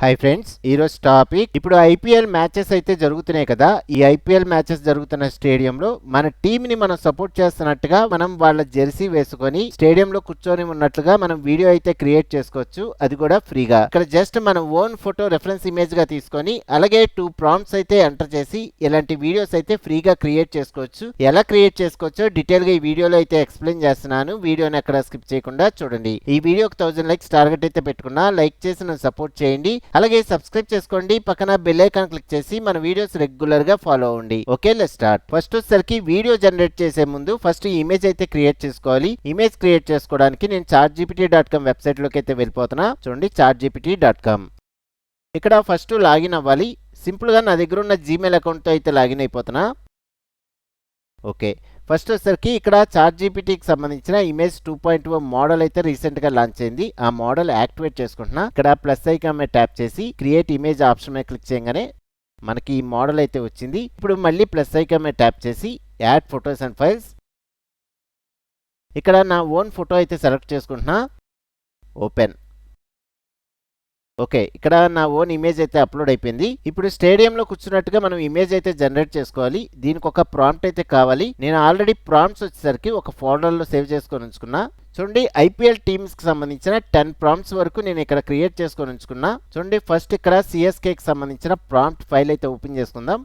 Hi friends, ఈరోజు topic ఇప్పుడు IPL matches అయితే జరుగుతున్నాయి కదా. ఈ ఐపీఎల్ మ్యాచెస్ జరుగుతున్న స్టేడియంలో మన టీంని మనం సపోర్ట్ చేస్తున్నట్టుగా మనం వాళ్ళ జెర్సీ వేసుకొని స్టేడియంలో కూర్చొని ఉన్నట్లుగా మనం వీడియో అయితే క్రియేట్ చేసుకోవచ్చు, అది కూడా ఫ్రీగా. ఇక్కడ జస్ట్ మన ఓన్ ఫోటో రెఫరెన్స్ ఇమేజ్ గా తీసుకొని అలాగే 2 ప్రాంప్ట్స్ అయితే ఎంటర్ చేసి ఇలాంటి వీడియోస్ అయితే ఫ్రీగా క్రియేట్ చేసుకోవచ్చు. ఎలా క్రియేట్ చేసుకోవచ్చో డీటెయిల్ గా ఈ వీడియోలో అయితే ఎక్స్ప్లెయిన్ చేస్తున్నాను. వీడియోని ఎక్కడ స్కిప్ చేయకుండా చూడండి. ఈ వీడియోకి 1000 లైక్స్ టార్గెట్ అయితే పెట్టుకున్నా, లైక్ చేసి నన్ను సపోర్ట్ చేయండి. అలాగే సబ్స్క్రైబ్ చేసుకోండి, పక్కన బెల్ ఐకాన్ క్లిక్ చేసి మన వీడియోస్ రెగ్యులర్ గా ఫాలో అవ్వండి. Okay, let's start. ఫస్ట్ వచ్చేసరికి వీడియో జనరేట్ చేసే ముందు ఫస్ట్ ఇమేజ్ అయితే క్రియేట్ చేసుకోవాలి. ఇమేజ్ క్రియేట్ చేసుకోవడానికి నేను chartgpt.com వెబ్సైట్ లోకి అయితే వెళ్ళిపోతున్నా. చూడండి, chartgpt.com. ఇక్కడ ఫస్ట్ లాగిన్ అవ్వాలి. సింపుల్ గా నా దగ్గర ఉన్న జీమెయిల్ అకౌంట్ తో అయితే లాగిన్ అయిపోతున్నా. ఓకే, ఫస్ట్ వచ్చేసరికి ఇక్కడ చాట్జీపీటీకి సంబంధించిన ఇమేజ్ 2.0 మోడల్ అయితే రీసెంట్ గా లాంచ్ అయింది. ఆ మోడల్ యాక్టివేట్ చేసుకుంటున్నా. ఇక్కడ ప్లస్ ఐకాన్ మీద ట్యాప్ చేసి క్రియేట్ ఇమేజ్ ఆప్షన్ మీద క్లిక్ చేయగానే మనకి ఈ మోడల్ అయితే వచ్చింది. ఇప్పుడు మళ్ళీ ప్లస్ ఐకాన్ మీద ట్యాప్ చేసి యాడ్ ఫొటోస్ అండ్ ఫైల్స్. ఇక్కడ నా ఓన్ ఫోటో అయితే సెలెక్ట్ చేసుకుంటున్నా. ఓపెన్. ఓకే, ఇక్కడ నా ఓన్ ఇమేజ్ అయితే అప్లోడ్ అయిపోయింది. ఇప్పుడు స్టేడియంలో కూర్చున్నట్టుగా మనం ఇమేజ్ అయితే జనరేట్ చేసుకోవాలి. దీనికి ఒక ప్రాంప్ట్ అయితే కావాలి. నేను ఆల్రెడీ ప్రాంప్ట్స్ వచ్చేసరికి ఒక ఫోల్డర్లో సేవ్ చేసుకొని ఉంచుకున్నా. చూడండి, ఐపీఎల్ టీమ్స్ కి సంబంధించిన 10 ప్రాంప్ట్స్ వరకు నేను ఇక్కడ క్రియేట్ చేసుకొని ఉంచుకున్నా. చూడండి, ఫస్ట్ ఇక్కడ సిఎస్కేకి సంబంధించిన ప్రాంప్ట్ ఫైల్ అయితే ఓపెన్ చేసుకుందాం.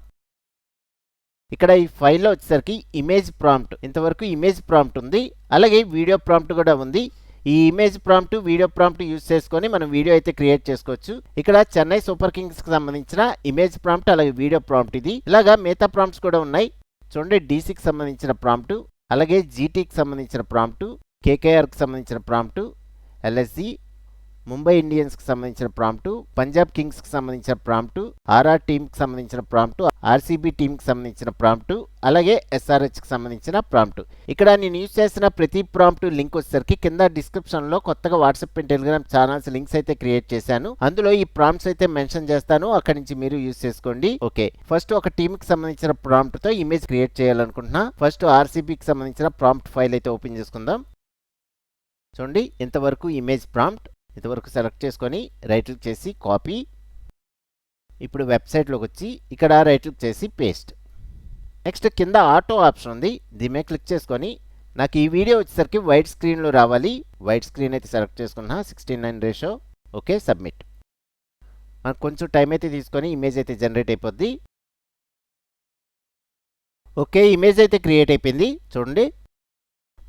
ఇక్కడ ఈ ఫైల్లో వచ్చేసరికి ఇమేజ్ ప్రాంప్ట్, ఇంతవరకు ఇమేజ్ ప్రాంప్ట్ ఉంది. అలాగే వీడియో ప్రాంప్ట్ కూడా ఉంది. ఈ image prompt, video prompt use చేసుకొని మనం వీడియో అయితే క్రియేట్ చేసుకోవచ్చు. ఇక్కడ చెన్నై సూపర్ కింగ్స్ కి సంబంధించిన ఇమేజ్ ప్రాంప్ట్ అలాగే వీడియో ప్రాంప్ట్ ఇది. ఇలాగా మిగతా ప్రాంప్ట్స్ కూడా ఉన్నాయి. చూడండి, డీసీకి సంబంధించిన ప్రాంప్ట్, అలాగే జీటీకి సంబంధించిన ప్రాంప్ట్, కేకేఆర్కి సంబంధించిన ప్రాంప్ట్, ఎల్ఎస్జి, ముంబై ఇండియన్స్కి సంబంధించిన ప్రాంప్ట్, పంజాబ్ కింగ్స్కి సంబంధించిన ప్రాంప్ట్, ఆర్ఆర్ టీమ్కి సంబంధించిన ప్రాంప్ట్, ఆర్సీబీ టీమ్కి సంబంధించిన ప్రాంప్ట్, అలాగే ఎస్ఆర్హెచ్కి సంబంధించిన ప్రాంప్ట్. ఇక్కడ నేను యూజ్ చేసిన ప్రతి ప్రాంప్ట్ లింక్ వచ్చేసరికి కింద డిస్క్రిప్షన్లో కొత్తగా WhatsApp and Telegram channels links అయితే క్రియేట్ చేశాను. అందులో ఈ ప్రాంప్ట్స్ అయితే మెన్షన్ చేస్తాను, అక్కడి నుంచి మీరు యూజ్ చేసుకోండి. ఓకే, ఫస్ట్ ఒక టీమ్కి సంబంధించిన ప్రాంప్ట్తో ఇమేజ్ క్రియేట్ చేయాలనుకుంటున్నా. ఫస్ట్ ఆర్సీబీకి సంబంధించిన ప్రాంప్ట్ ఫైల్ అయితే ఓపెన్ చేసుకుందాం. చూడండి, ఇంతవరకు ఇమేజ్ ప్రాంప్ట్ ఇంతవరకు సెలెక్ట్ చేసుకొని రైట్ క్లిక్ చేసి కాపీ. ఇప్పుడు వెబ్సైట్లోకి వచ్చి ఇక్కడ రైట్ క్లిక్ చేసి పేస్ట్. నెక్స్ట్ కింద ఆటో ఆప్షన్ ఉంది, దీని మీద క్లిక్ చేసుకొని నాకు ఈ వీడియో వచ్చేసరికి వైట్ స్క్రీన్లో రావాలి. వైట్ స్క్రీన్ అయితే సెలెక్ట్ చేసుకున్నా, 16:9 రేషియో. Okay, submit. మనకు కొంచెం టైం అయితే తీసుకొని ఇమేజ్ అయితే జనరేట్ అయిపోద్ది. ఓకే, ఇమేజ్ అయితే క్రియేట్ అయిపోయింది. చూడండి,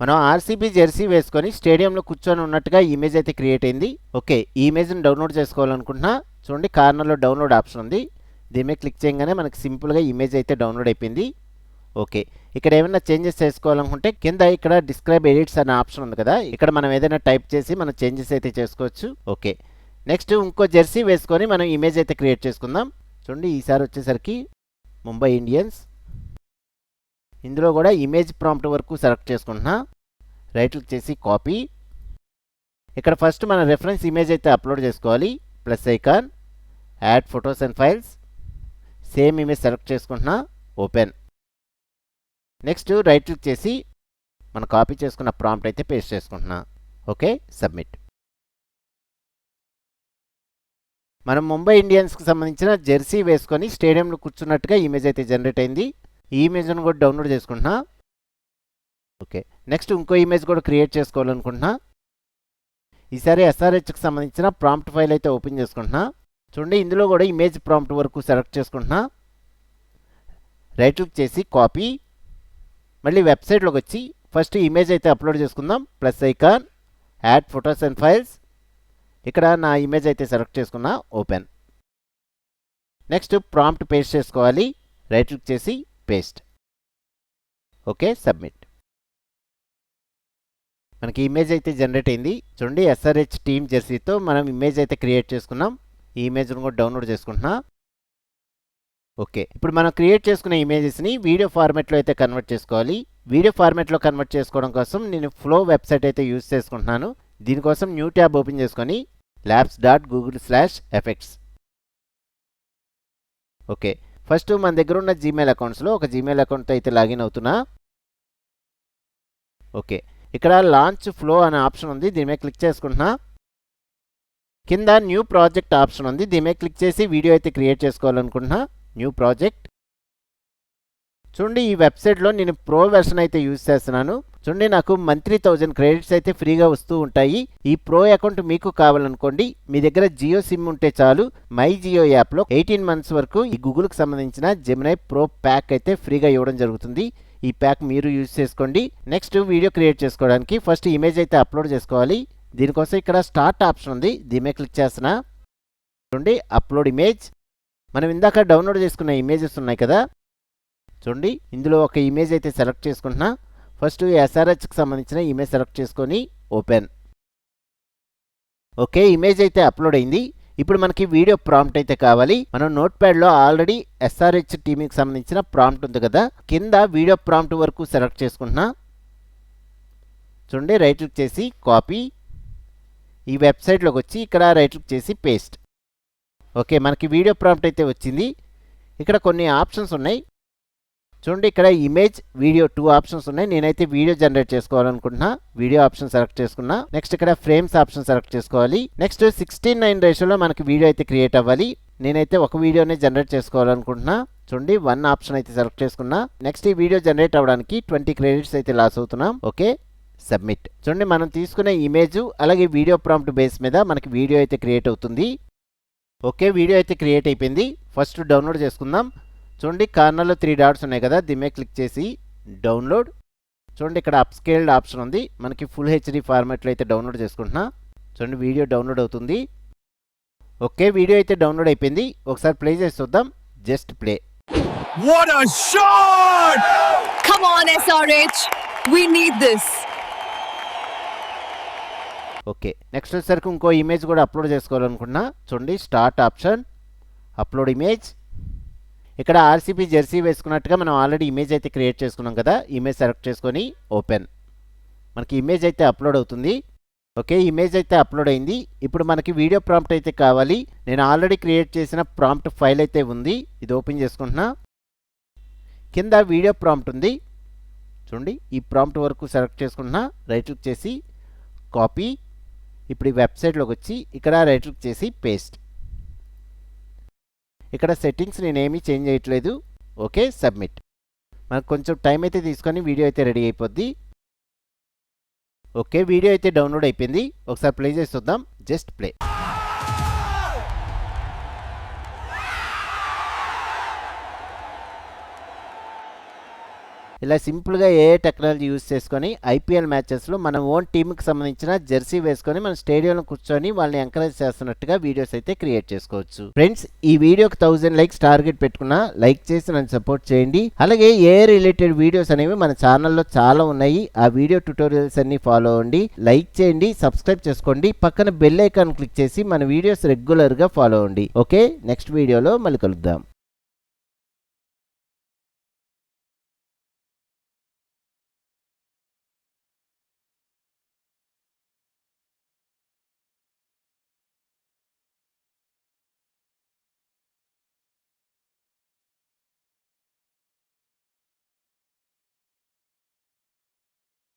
మనం ఆర్సీబీ జెర్సీ వేసుకొని స్టేడియంలో కూర్చొని ఉన్నట్టుగా ఇమేజ్ అయితే క్రియేట్ అయింది. ఓకే, ఈ ఇమేజ్ని డౌన్లోడ్ చేసుకోవాలనుకుంటున్నా. చూడండి, కార్నర్లో డౌన్లోడ్ ఆప్షన్ ఉంది, దీని మీద క్లిక్ చేయగానే మనకి సింపుల్గా ఇమేజ్ అయితే డౌన్లోడ్ అయిపోయింది. ఓకే, ఇక్కడ ఏమైనా చేంజెస్ చేసుకోవాలనుకుంటే కింద ఇక్కడ డిస్క్రైబ్ ఎడిట్స్ అనే ఆప్షన్ ఉంది కదా, ఇక్కడ మనం ఏదైనా టైప్ చేసి మనం చేంజెస్ అయితే చేసుకోవచ్చు. ఓకే, నెక్స్ట్ ఇంకో జెర్సీ వేసుకొని మనం ఇమేజ్ అయితే క్రియేట్ చేసుకుందాం. చూడండి, ఈసారి వచ్చేసరికి ముంబై ఇండియన్స్. ఇందులో కూడా ఇమేజ్ ప్రాంప్ట్ వరకు సెలెక్ట్ చేసుకుంటున్నా. రైట్ క్లిక్ చేసి కాపీ. ఇక్కడ ఫస్ట్ మన రెఫరెన్స్ ఇమేజ్ అయితే అప్లోడ్ చేసుకోవాలి. Plus icon, add photos and files, same image select చేసుకుంటున్నా. ఓపెన్. నెక్స్ట్ రైట్ క్లిక్ చేసి మనం కాపీ చేసుకున్న ప్రాంప్ట్ అయితే పేస్ట్ చేసుకుంటున్నా. Okay, submit. మనం ముంబై ఇండియన్స్కి సంబంధించిన జెర్సీ వేసుకొని స్టేడియంలో కూర్చున్నట్టుగా ఇమేజ్ అయితే జనరేట్ అయింది. ఈ ఇమేజ్ను కూడా డౌన్లోడ్ చేసుకుంటున్నా. ఓకే, నెక్స్ట్ ఇంకో ఇమేజ్ కూడా క్రియేట్ చేసుకోవాలనుకుంటున్నా. ఈసారి ఎస్ఆర్హెచ్కి సంబంధించిన ప్రాంప్ట్ ఫైల్ అయితే ఓపెన్ చేసుకుంటున్నా. చూడండి, ఇందులో కూడా ఇమేజ్ ప్రాంప్ట్ వరకు సెలెక్ట్ చేసుకుంటున్నా. రైట్ క్లిక్ చేసి కాపీ. మళ్ళీ వెబ్సైట్లోకి వచ్చి ఫస్ట్ ఇమేజ్ అయితే అప్లోడ్ చేసుకుందాం. Plus icon, add photos and files. ఇక్కడ నా ఇమేజ్ అయితే సెలెక్ట్ చేసుకున్నా. ఓపెన్. నెక్స్ట్ ప్రాంప్ట్ పేస్ట్ చేసుకోవాలి. రైట్ క్లిక్ చేసి పేస్ట్. Okay, submit. మనకి ఇమేజ్ అయితే జనరేట్ అయింది. చూడండి, ఎస్ఆర్హెచ్ టీమ్ జెర్సీతో మనం ఇమేజ్ అయితే క్రియేట్ చేసుకున్నాం. ఈ ఇమేజ్ను కూడా డౌన్లోడ్ చేసుకుంటున్నా. ఓకే, ఇప్పుడు మనం క్రియేట్ చేసుకున్న ఇమేజెస్ని వీడియో ఫార్మాట్లో అయితే కన్వర్ట్ చేసుకోవాలి. వీడియో ఫార్మాట్లో కన్వర్ట్ చేసుకోవడం కోసం నేను ఫ్లో వెబ్సైట్ అయితే యూజ్ చేసుకుంటున్నాను. దీనికోసం న్యూ ట్యాబ్ ఓపెన్ చేసుకొని labs.google/effects. ఓకే, ఫస్ట్ మన దగ్గర ఉన్న జీమెయిల్ అకౌంట్స్లో ఒక జీమెయిల్ అకౌంట్తో అయితే లాగిన్ అవుతున్నా. ఓకే, ఇక్కడ లాంచ్ ఫ్లో అనే ఆప్షన్ ఉంది, దీని మీద క్లిక్ చేసుకుంటున్నా. కింద న్యూ ప్రాజెక్ట్ ఆప్షన్ ఉంది, దీని మీద క్లిక్ చేసి వీడియో అయితే క్రియేట్ చేసుకోవాలనుకుంటున్నా. New project. చూడండి ఈ వెబ్సైట్లో నేను ప్రో వెర్షన్ అయితే యూజ్ చేస్తున్నాను. చూడండి నాకు మంత్లీ 1000 క్రెడిట్స్ అయితే ఫ్రీగా వస్తూ ఉంటాయి. ఈ ప్రో అకౌంట్ మీకు కావాలనుకోండి, మీ దగ్గర జియో సిమ్ ఉంటే చాలు, మై జియో యాప్లో 18 మంత్స్ వరకు ఈ గూగుల్కి సంబంధించిన జెమినై ప్రో ప్యాక్ అయితే ఫ్రీగా ఇవ్వడం జరుగుతుంది. ఈ ప్యాక్ మీరు యూజ్ చేసుకోండి. నెక్స్ట్ వీడియో క్రియేట్ చేసుకోవడానికి ఫస్ట్ ఇమేజ్ అయితే అప్లోడ్ చేసుకోవాలి. దీనికోసం ఇక్కడ స్టార్ట్ ఆప్షన్ ఉంది, దీని మీద క్లిక్ చేస్తున్నా. చూడండి అప్లోడ్ ఇమేజ్. మనం ఇందాక డౌన్లోడ్ చేసుకున్న ఇమేజెస్ ఉన్నాయి కదా, చూడండి ఇందులో ఒక ఇమేజ్ అయితే సెలెక్ట్ చేసుకుంటున్నా. ఫస్ట్ ఎస్ఆర్హెచ్కి సంబంధించిన ఇమేజ్ సెలెక్ట్ చేసుకొని ఓపెన్. ఓకే, ఇమేజ్ అయితే అప్లోడ్ అయింది. ఇప్పుడు మనకి వీడియో ప్రాంప్ట్ అయితే కావాలి. మనం నోట్ ప్యాడ్లో ఆల్రెడీ ఎస్ఆర్హెచ్ టీమ్కి సంబంధించిన ప్రాంప్ట్ ఉంది కదా, కింద వీడియో ప్రాంప్ట్ వరకు సెలెక్ట్ చేసుకుంటున్నా. చూడండి రైట్ క్లిక్ చేసి కాపీ, ఈ వెబ్సైట్లోకి వచ్చి ఇక్కడ రైట్ క్లిక్ చేసి పేస్ట్. ఓకే, మనకి వీడియో ప్రాంప్ట్ అయితే వచ్చింది. ఇక్కడ కొన్ని ఆప్షన్స్ ఉన్నాయి. చూడండి ఇక్కడ ఇమేజ్, వీడియో 2 ఆప్షన్స్ ఉన్నాయి. నేనైతే వీడియో జనరేట్ చేసుకోవాలనుకుంటున్నా, వీడియో ఆప్షన్ సెలెక్ట్ చేసుకున్నా. నెక్స్ట్ ఇక్కడ ఫ్రేమ్స్ ఆప్షన్ సెలెక్ట్ చేసుకోవాలి. నెక్స్ట్ 16:9 రేషియోలో మనకి వీడియో అయితే క్రియేట్ అవ్వాలి. నేనైతే ఒక వీడియోనే జనరేట్ చేసుకోవాలనుకుంటున్నా. చూడండి 1 ఆప్షన్ అయితే సెలెక్ట్ చేసుకున్నా. నెక్స్ట్ ఈ వీడియో జనరేట్ అవ్వడానికి 20 క్రెడిట్స్ అయితే లాస్ అవుతున్నాం. Okay, submit. చూడండి మనం తీసుకునే ఇమేజ్ అలాగే వీడియో ప్రాంప్ట్ బేస్ మీద మనకి వీడియో అయితే క్రియేట్ అవుతుంది. ఓకే, వీడియో అయితే క్రియేట్ అయిపోయింది. ఫస్ట్ డౌన్లోడ్ చేసుకుందాం. చూడండి కార్నర్లో 3 డాట్స్ ఉన్నాయి కదా, దీని మీద క్లిక్ చేసి డౌన్లోడ్. చూడండి ఇక్కడ అప్స్కేల్డ్ ఆప్షన్ ఉంది, మనకి ఫుల్ హెచ్డి ఫార్మాట్లో అయితే డౌన్లోడ్ చేసుకుంటున్నా. చూడండి వీడియో డౌన్లోడ్ అవుతుంది. ఓకే, వీడియో అయితే డౌన్లోడ్ అయిపోయింది. ఒకసారి ప్లే చేసి చూద్దాం. Just play. What a shot! Come on, SRH. We need this. Okay, next వచ్చేసరికి ఇంకో ఇమేజ్ కూడా అప్లోడ్ చేసుకోవాలనుకున్నా. చూడండి స్టార్ట్ ఆప్షన్, అప్లోడ్ ఇమేజ్. ఇక్కడ ఆర్సీబీ జెర్సీ వేసుకున్నట్టుగా మనం ఆల్రెడీ ఇమేజ్ అయితే క్రియేట్ చేసుకున్నాం కదా, ఇమేజ్ సెలెక్ట్ చేసుకొని ఓపెన్. మనకి ఇమేజ్ అయితే అప్లోడ్ అవుతుంది. ఓకే, ఇమేజ్ అయితే అప్లోడ్ అయింది. ఇప్పుడు మనకి వీడియో ప్రాంప్ట్ అయితే కావాలి. నేను ఆల్రెడీ క్రియేట్ చేసిన ప్రాంప్ట్ ఫైల్ అయితే ఉంది, ఇది ఓపెన్ చేసుకుంటున్నా. కింద వీడియో ప్రాంప్ట్ ఉంది. చూడండి ఈ ప్రాంప్ట్ వరకు సెలెక్ట్ చేసుకుంటున్నా. రైట్ క్లిక్ చేసి కాపీ. ఇప్పుడు ఈ వెబ్సైట్లోకి వచ్చి ఇక్కడ రైట్ క్లిక్ చేసి పేస్ట్. ఇక్కడ సెట్టింగ్స్ నేనేమీ చేంజ్ చేయట్లేదు. Okay, submit. మనకు కొంచెం టైం అయితే తీసుకొని వీడియో అయితే రెడీ అయిపోద్ది. ఓకే, వీడియో అయితే డౌన్లోడ్ అయిపోయింది. ఒకసారి ప్లే చేసి చూద్దాం. Just play. ఇలా సింపుల్గా ఏ టెక్నాలజీ యూజ్ చేసుకొని ఐపీఎల్ మ్యాచెస్లో మన ఓన్ టీంకి సంబంధించిన జెర్సీ వేసుకొని మన స్టేడియంలో కూర్చొని వాళ్ళని ఎంకరేజ్ చేస్తున్నట్టుగా వీడియోస్ అయితే క్రియేట్ చేసుకోవచ్చు. ఫ్రెండ్స్, ఈ వీడియోకి 1000 లైక్స్ టార్గెట్ పెట్టుకున్నా, లైక్ చేసి నన్ను సపోర్ట్ చేయండి. అలాగే ఏ రిలేటెడ్ వీడియోస్ అనేవి మన ఛానల్లో చాలా ఉన్నాయి, ఆ వీడియో ట్యుటోరియల్స్ అన్ని ఫాలో అవ్వండి. లైక్ చేయండి, సబ్స్క్రైబ్ చేసుకోండి, పక్కన బెల్ ఐకాన్ క్లిక్ చేసి మన వీడియోస్ రెగ్యులర్గా ఫాలో అవ్వండి. ఓకే, నెక్స్ట్ వీడియోలో మళ్ళీ కలుద్దాం.